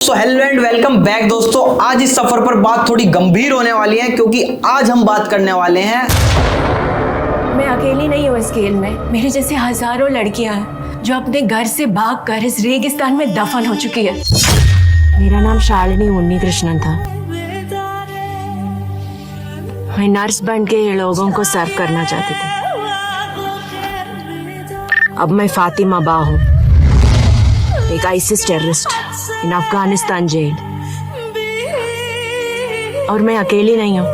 So hello and welcome back दोस्तों। आज इस सफर पर बात थोड़ी गंभीर होने वाली है क्योंकि आज हम बात करने वाले हैं। मैं अकेली नहीं हूँ इस खेल में। मेरे जैसे हजारों लड़कियां हैं जो अपने घर से भागकर इस रेगिस्तान में दफन हो चुकी है। मेरा नाम शालिनी उन्नीकृष्णन था। मैं नर्स बन के लोगों को सर्व करना चाहती थी। अब मैं फातिमा बा हूँ, एक ISIS terrorist in Afghanistan jail. और मैं अकेली नहीं हूँ।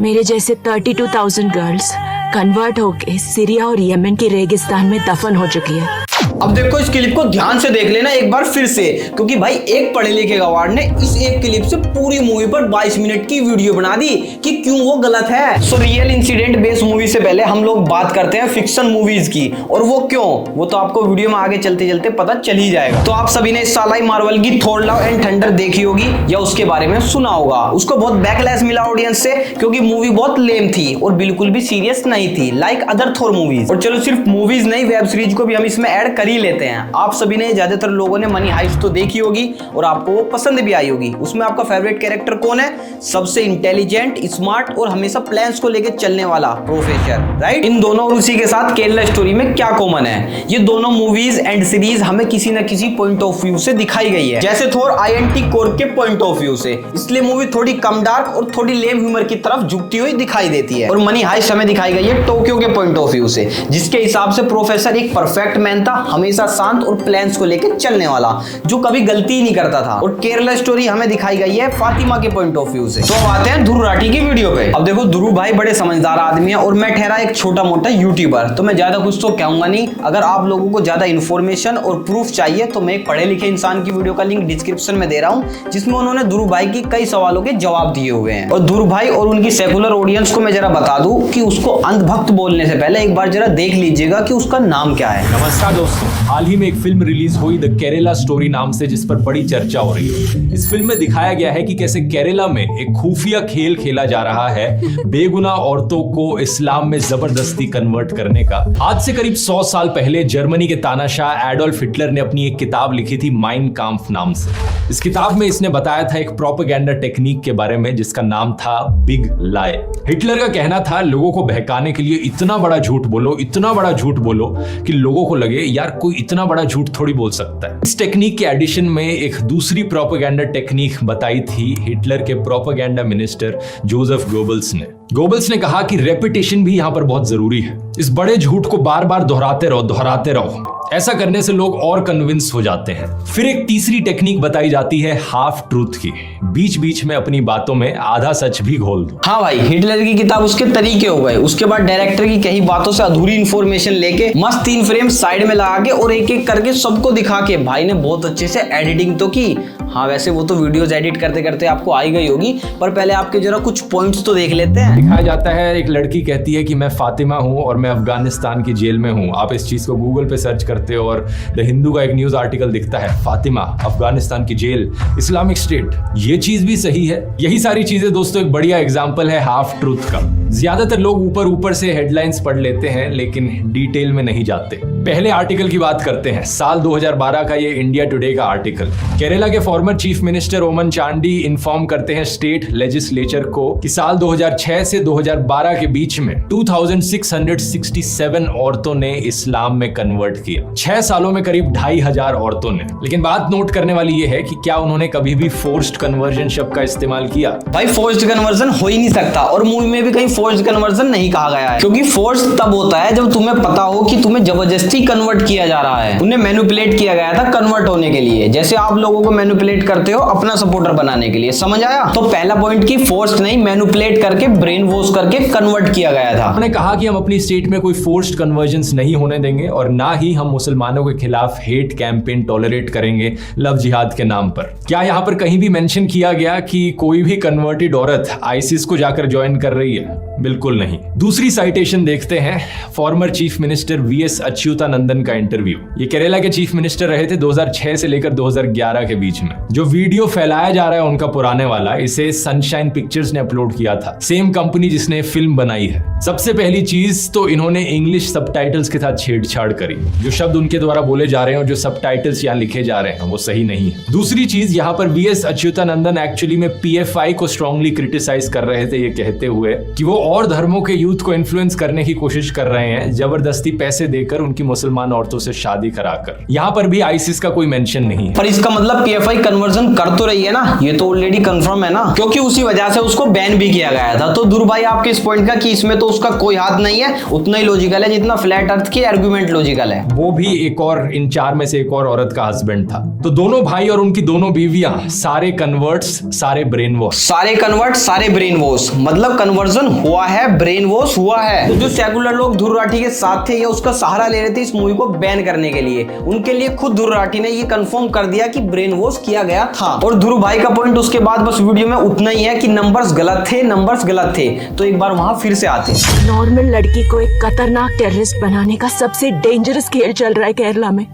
मेरे जैसे 32,000 गर्ल्स कन्वर्ट होके सीरिया और यमन के रेगिस्तान में दफन हो चुकी है। अब देखो इस क्लिप को ध्यान से देख लेना एक बार फिर से, क्योंकि भाई एक पढ़े लिखे गवार ने इस एक क्लिप से पूरी मूवी पर 22 मिनट की वीडियो बना दी कि क्यों वो गलत है। So real incident based movie से पहले हम लोग बात करते हैं फिक्शन मूवीज की, और वो क्यों, वो तो आपको वीडियो में आगे चलते चलते पता चल ही जाएगा। तो आप सभी ने इस साल आई मार्वल की थॉर लव एंड थंडर देखी होगी या उसके बारे में सुना होगा। उसको बहुत बैकलैश मिला ऑडियंस से क्योंकि मूवी बहुत लेम थी और बिल्कुल भी सीरियस नहीं थी लाइक अदर थॉर मूवीज। और चलो सिर्फ मूवीज नहीं, वेब सीरीज को भी हम इसमें ऐड कर ही लेते हैं। आप सभी ने, ज्यादातर लोगों ने मनी हाइस्ट तो देखी होगी और आपको वो पसंद भी आई होगी। उसमें आपका फेवरेट कैरेक्टर कौन है? सबसे इंटेलिजेंट, स्मार्ट और हमेशा प्लान्स को लेकर चलने वाला प्रोफेसर, राइट? इन दोनों और उसी के साथ केरला स्टोरी में क्या कॉमन है? ये दोनों मूवीज एंड सीरीज हमें किसी न किसी पॉइंट ऑफ व्यू से दिखाई गई है, जैसे थोर आईएनटी कोर के पॉइंट ऑफ व्यू से। इसलिए मूवी थोड़ी कम डार्क और थोड़ी लेम ह्यूमर की तरफ झुकती हुई दिखाई देती है। और मनी हाइस्ट हमें दिखाई गई है टोक्यो के पॉइंट ऑफ व्यू से, जिसके हिसाब से प्रोफेसर एक परफेक्ट मैन था, हमेशा शांत और प्लान्स को लेकर चलने वाला, जो कभी गलती ही नहीं करता था। और केरला स्टोरी हमें दिखाई गई है फातिमा के पॉइंट ऑफ व्यू से। तो अब आते हैं ध्रुव राठी की वीडियो पे। अब देखो ध्रुव भाई बड़े समझदार आदमी है और मैं ठहरा एक छोटा मोटा यूट्यूबर, तो मैं ज्यादा कुछ तो कहूंगा नहीं। अगर आप लोगों को ज्यादा इन्फॉर्मेशन और प्रूफ चाहिए तो मैं एक पढ़े लिखे इंसान की वीडियो का लिंक डिस्क्रिप्शन में दे रहा हूं, जिसमें उन्होंने ध्रुव भाई की कई सवालों के जवाब दिए हुए हैं। और ध्रुव भाई और उनकी सेकुलर ऑडियंस को मैं जरा बता दूं कि उसको अंधभक्त बोलने से पहले एक बार जरा देख लीजिएगा कि उसका नाम क्या है। नमस्कार दोस्तों, हाल ही में एक फिल्म रिलीज हुई द केरला स्टोरी नाम से, जिस पर बड़ी चर्चा हो रही है। इस फिल्म में दिखाया गया है कि कैसे केरला में एक खुफिया खेल खेला जा रहा है बेगुनाह औरतों को इस्लाम में जबरदस्ती कन्वर्ट करने का। आज से करीब 100 साल पहले जर्मनी के तानाशाह एडोल्फ हिटलर ने अपनी एक किताब लिखी थी माइन काम्फ नाम से। इस किताब में इसने बताया था एक प्रोपेगेंडा टेक्निक के बारे में जिसका नाम था बिग लाई। हिटलर का कहना था लोगों को बहकाने के लिए इतना बड़ा झूठ बोलो, इतना बड़ा झूठ बोलो कि लोगों को लगे यार कोई इतना बड़ा झूठ थोड़ी बोल सकता है। इस टेक्निक के एडिशन में एक दूसरी प्रोपेगेंडा टेक्निक बताई थी हिटलर के प्रोपेगेंडा मिनिस्टर जोसेफ गोबल्स ने। गोबल्स ने कहा कि रेपिटेशन भी यहां पर बहुत जरूरी है। इस बड़े झूठ को बार बार दोहराते रहो। ऐसा करने से लोग और कन्विंस हो जाते हैं। फिर एक तीसरी टेक्निक बताई जाती है हाफ ट्रूथ की। बीच बीच में अपनी बातों में आधा सच भी घोल दो। हाँ भाई, हिटलर की किताब उसके तरीके हो गए। उसके बाद डायरेक्टर की कई बातों से अधूरी इंफॉर्मेशन लेके मस्त 3 फ्रेम साइड में लगा के और एक एक करके सबको दिखा के भाई ने बहुत अच्छे से एडिटिंग तो की। हाँ वैसे वो तो वीडियोस एडिट करते करते आपको आई गई होगी, पर पहले आपके जरा कुछ पॉइंट्स तो देख लेते हैं। दिखाया जाता है एक लड़की कहती है कि मैं फातिमा हूँ और मैं अफगानिस्तान की जेल में हूँ। आप इस चीज को गूगल पे सर्च करते हो और द हिंदू का एक न्यूज आर्टिकल दिखता है, फातिमा अफगानिस्तान की जेल, इस्लामिक स्टेट। ये चीज भी सही है। यही सारी चीजें दोस्तों एक बढ़िया एग्जाम्पल है हाफ ट्रूथ का। ज्यादातर लोग ऊपर से हेडलाइंस पढ़ लेते हैं लेकिन डिटेल में नहीं जाते। पहले आर्टिकल की बात करते हैं, साल 2012 का ये इंडिया टुडे का आर्टिकल। केरला के फॉर्मर चीफ मिनिस्टर ओमन चांडी इन्फॉर्म करते हैं स्टेट लेजिस्लेचर को कि साल 2006 से 2012 के बीच में 2667 औरतों ने इस्लाम में कन्वर्ट किया। 6 सालों में करीब 2500 औरतों ने। लेकिन बात नोट करने वाली ये है कि क्या उन्होंने कभी भी फोर्स्ड कन्वर्जन शब्द का इस्तेमाल किया? भाई फोर्स्ड कन्वर्जन हो ही नहीं सकता, और मूवी में भी कहीं फोर्स्ड कन्वर्जन नहीं कहा गया है, क्योंकि फोर्स तब होता है जब तुम्हें पता हो कि तुम्हें जबरदस्ती कन्वर्ट किया जा रहा है। उन्हें मैनिपुलेट किया गया था कन्वर्ट होने के लिए, जैसे आप लोगों को मैनिपुलेट करते हो अपना सपोर्टर बनाने के लिए। समझ आया? तो पहला पॉइंट की फोर्स नहीं, मैनिपुलेट करके ब्रेन वॉश करके कन्वर्ट किया गया था। उन्होंने कहा कि हम अपनी स्टेट में कोई फोर्स्ड कन्वर्जन्स नहीं होने देंगे और ना ही हम मुसलमानों के खिलाफ हेट कैंपेन टॉलरेट करेंगे लव जिहाद के नाम पर। क्या यहाँ पर कहीं भी मेंशन किया गया कि कोई भी कन्वर्टेड औरत आईसिस को जाकर ज्वाइन कर रही है? बिल्कुल नहीं। दूसरी साइटेशन देखते हैं, former chief minister VS Achuthanandan का इंटरव्यू। ये केरला के चीफ मिनिस्टर रहे थे 2006 से लेकर 2011 के बीच में। जो वीडियो फैलाया जा रहा है उनका पुराने वाला, इसे सनशाइन पिक्चर्स ने अपलोड किया था, सेम कंपनी जिसने फिल्म बनाई है। सबसे पहली चीज तो इन्होंने इंग्लिश सबटाइटल्स के साथ छेड़छाड़ करी। जो शब्द उनके द्वारा बोले जा रहे हैं और जो सबटाइटल्स यहाँ लिखे जा रहे हैं वो सही नहीं है। दूसरी चीज, यहाँ पर वीएस अच्युतानंदन एक्चुअली में पीएफआई को स्ट्रांगली क्रिटिसाइज कर रहे थे, ये कहते हुए कि वो और धर्मों के यूथ को इन्फ्लुएंस करने की कोशिश कर रहे हैं, जबरदस्ती पैसे देकर उनकी मुसलमान औरतों से शादी कराकर। यहाँ पर भी आईसिस का कोई मेंशन नहीं है। पर इसका मतलब पीएफआई कन्वर्जन कर तो रही है ना, ये तो ऑलरेडी कंफर्म है ना, क्योंकि उसी वजह से उसको बैन भी किया गया था। तो दूर भाई आपके इस पॉइंट का कि इसमें तो उसका कोई हाथ नहीं है, उतना ही लॉजिकल है जितना फ्लैट अर्थ की आर्गुमेंट लॉजिकल है। वो भी एक और, इन चार में से एक और औरत का हस्बैंड था। तो दोनों भाई और उनकी दोनों बीवियां सारे कन्वर्ट्स, सारे ब्रेन वॉश। सारे कन्वर्ट, सारे ब्रेन वॉश, मतलब कन्वर्जन हुआ है, ब्रेन वॉश हुआ है। तो जो सेकुलर लोग ध्रुव राठी के साथ थे या उसका सहारा ले रहे थे इस मूवी को बैन करने के लिए, उनके लिए खुद ध्रुव राठी ने ये कंफर्म कर दिया कि ब्रेन वॉश किया गया था। और ध्रुव भाई का पॉइंट उसके बाद बस वीडियो में उतना ही है कि नंबर्स गलत थे, नंबर्स गलत थे। तो एक बार वहां फिर से आते। नॉर्मल लड़की को एक खतरनाक टेररिस्ट बनाने का सबसे डेंजरस खेल चल रहा है केरला में,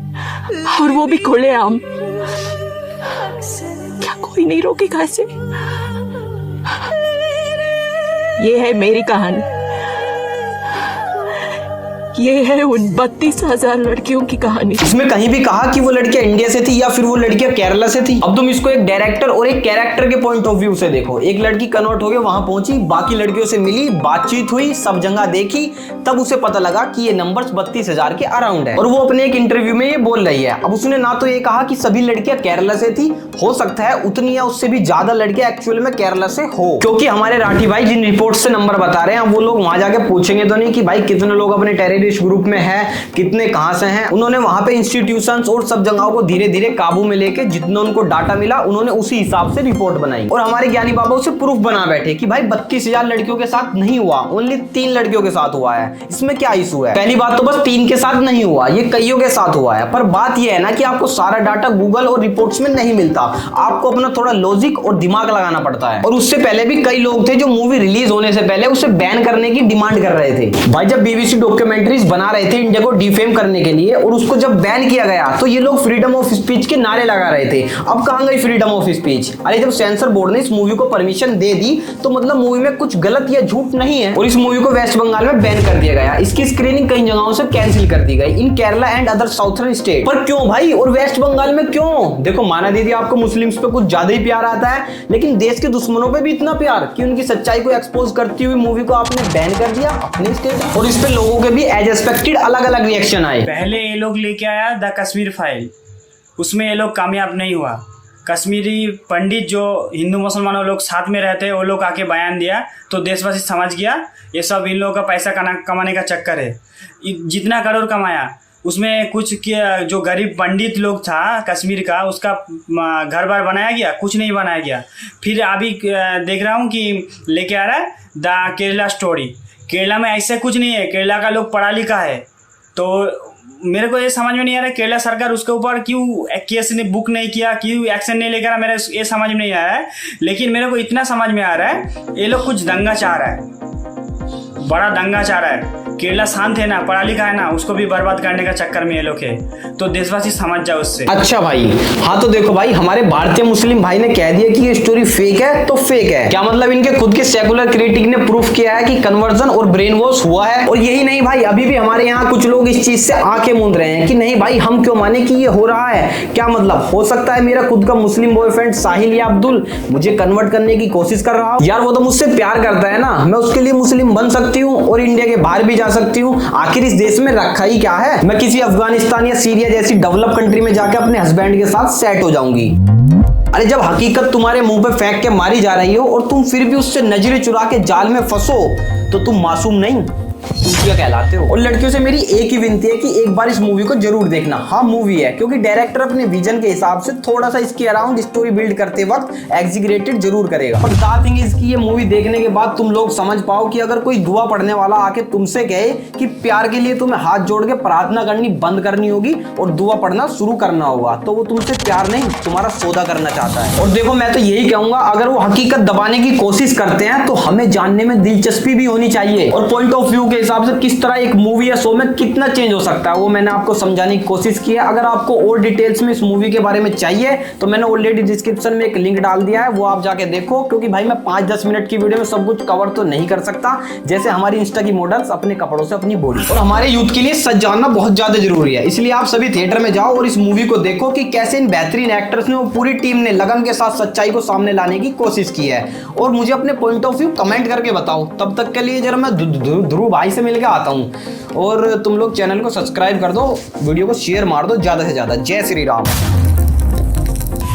और वो भी खुलेआम। क्या कोई नहीं रोकेगा इसे? ये है मेरी कहानी, ये है उन 32,000 लड़कियों की कहानी। इसमें कहीं भी कहा कि वो लड़कियां इंडिया से थी या फिर वो लड़कियां केरला से थी। अब तुम इसको एक डायरेक्टर और एक कैरेक्टर के पॉइंट ऑफ व्यू से देखो। एक लड़की कन्वर्ट हो गई, वहां पहुंची, बाकी लड़कियों से मिली, बातचीत हुई, सब जगह देखी, तब उसे पता लगा कि ये नंबर्स 32,000 के अराउंड है। और वो अपने एक इंटरव्यू में ये बोल रही है। अब उसने ना तो ये कहा कि सभी लड़कियां केरला से थी, हो सकता है उतनी या उससे भी ज्यादा लड़कियां एक्चुअल में केरला से हो, क्योंकि हमारे राठी भाई जिन रिपोर्ट से नंबर बता रहे हैं वो लोग वहां जाके पूछेंगे तो नहीं कि भाई कितने लोग अपने टेररिस्ट ग्रुप में है, कितने कहां से हैं। उन्होंने वहां पे इंस्टीट्यूशंस और सब जगहों को धीरे धीरे काबू में लेके जितना उनको डाटा मिला उन्होंने उसी हिसाब से रिपोर्ट बनाई। और हमारे ज्ञानी बाबा उसे प्रूफ बना बैठे कि भाई 32,000 लड़कियों के साथ नहीं हुआ, ओनली 3 लड़कियों के साथ हुआ है। इसमें क्या इशू है? पहली बात तो बस 3 के साथ नहीं हुआ, ये कईयों के साथ हुआ है। पर बात यह है ना कि आपको सारा डाटा गूगल और रिपोर्ट्स में नहीं मिलता, आपको अपना थोड़ा लॉजिक और दिमाग लगाना पड़ता है। और उससे पहले भी कई लोग थे जो मूवी रिलीज होने से पहले उसे बैन करने की डिमांड कर रहे थे। भाई जब बीबीसी डॉक्यूमेंट्रीज बना रहे थे इंडिया को डिफेम करने के लिए और उसको जब बैन किया गया तो ये लोग फ्रीडम ऑफ स्पीच के नारे लगा रहे थे। अब कहां गई फ्रीडम ऑफ स्पीच? अरे जब सेंसर बोर्ड ने इस मूवी को परमिशन दे दी तो मतलब मूवी में कुछ गलत या झूठ नहीं है। और इस मूवी को वेस्ट बंगाल में बैन कर दिया गया, इसकी स्क्रीनिंग कई जगहों से कैंसिल कर दी गई in Kerala and other southern state. पर क्यों भाई? और वेस्ट बंगाल में क्यों? देखो माना दीदी आपको मुस्लिम्स पे कुछ ज्यादा ही प्यार आता है, लेकिन देश के दुश्मनों पे भी इतना प्यार कि उनकी सच्चाई को एक्सपोज करती हुई मूवी को आपने बैन कर दिया अपने स्टेट। और इस पे लोगों के भी एज एक्सपेक्टेड अलग अलग रिएक्शन आए। पहले ये लोग लेके आया द कश्मीर फाइल, उसमें ये लोग कामयाब नहीं हुआ। कश्मीरी पंडित जो हिंदू मुसलमानों लोग साथ में रहते हैं वो लोग आके बयान दिया तो देशवासी समझ गया ये सब इन लोगों का पैसा कमाने का चक्कर है। जितना करोड़ कमाया उसमें कुछ जो गरीब पंडित लोग था कश्मीर का उसका घर बार बनाया गया? कुछ नहीं बनाया गया। फिर अभी देख रहा हूँ कि लेके आ रहा है द केरला स्टोरी। केरला में ऐसा कुछ नहीं है, केरला का लोग पढ़ा लिखा है। तो मेरे को ये समझ में नहीं आ रहा है केरला सरकार उसके ऊपर क्यों केस ने बुक नहीं किया, क्यों एक्शन नहीं लेकर, मेरे ये समझ में नहीं आया है। लेकिन मेरे को इतना समझ में आ रहा है ये लोग कुछ दंगा चाह रहा है, बड़ा दंगा चाह रहा है। केरला शांत है ना, पढ़ा लिखा है ना, उसको भी बर्बाद करने का चक्कर में ये लोग है। तो देशवासी समझ जाओ उससे। अच्छा भाई, हाँ तो देखो भाई हमारे भारतीय मुस्लिम भाई ने कह दिया कि ये स्टोरी फेक है तो फेक है। क्या मतलब इनके खुद के सेकुलर क्रिटिक ने प्रूफ किया है कि कन्वर्जन और ब्रेन वॉश हुआ है। और यही नहीं भाई, अभी भी हमारे यहाँ कुछ लोग इस चीज से आंखें मूंद रहे हैं कि नहीं भाई हम क्यों माने कि ये हो रहा है। क्या मतलब? हो सकता है मेरा खुद का मुस्लिम बॉयफ्रेंड साहिल या अब्दुल मुझे कन्वर्ट करने की कोशिश कर रहा हो, यार वो तो मुझसे प्यार करता है ना, मैं उसके लिए मुस्लिम बन सकती हूँ और इंडिया के बाहर भी जा सकती हूँ। आखिर इस देश में रखा ही क्या है? मैं किसी अफगानिस्तान या सीरिया जैसी डेवलप कंट्री में जाकर अपने हस्बैंड के साथ सेट हो जाऊंगी। अरे जब हकीकत तुम्हारे मुंह पे फेंक के मारी जा रही हो और तुम फिर भी उससे नजरें चुरा के जाल में फंसो तो तुम मासूम नहीं, चूतिया कहलाते हो। और लड़कियों से मेरी एक ही विनती है कि एक बार इस मूवी को जरूर देखना। हाँ मूवी है, क्योंकि डायरेक्टर अपने विजन के हिसाब से थोड़ा सा इसके अराउंड स्टोरी बिल्ड करते वक्त एग्जीग्रेटेड जरूर करेगा। और द थिंग इज कि ये मूवी देखने के बाद तुम लोग समझ पाओ कि अगर कोई दुआ पढ़ने वाला आके तुमसे कहे कि प्यार के लिए तुम्हें हाथ जोड़ के प्रार्थना करनी बंद करनी होगी और दुआ पढ़ना शुरू करना होगा, तो वो तुमसे प्यार नहीं तुम्हारा सौदा करना चाहता है। और देखो मैं तो यही कहूंगा, अगर वो हकीकत दबाने की कोशिश करते हैं तो हमें जानने में दिलचस्पी भी होनी चाहिए। और पॉइंट ऑफ व्यू के हिसाब से किस तरह एक मूवी या शो में कितना चेंज हो सकता है वो मैंने आपको समझाने की कोशिश की है। अगर आपको और डिटेल्स में इस मूवी के बारे में चाहिए तो मैंने ऑलरेडी डिस्क्रिप्शन में एक लिंक डाल दिया है, वो आप जाके देखो। क्योंकि भाई मैं 5-10 मिनट की वीडियो में सब कुछ कवर तो नहीं कर सकता, जैसे हमारी इंस्टा की मॉडल्स अपने कपड़ों से अपनी बॉडी। और हमारे यूथ के लिए सच जानना बहुत ज्यादा जरूरी है, इसलिए आप सभी थिएटर में जाओ और इस मूवी को देखो कि कैसे इन बेहतरीन एक्टर्स ने, वो पूरी टीम ने लगन के साथ सच्चाई को सामने लाने की कोशिश की है। और मुझे अपने पॉइंट ऑफ व्यू कमेंट करके बताओ। तब तक के लिए जरा मैं ध्रुव भाई से मिलकर आता हूँ। और तुम लोग चैनल को सब्सक्राइब कर दो, वीडियो को शेयर मार दो ज्यादा से ज्यादा। जय श्री राम।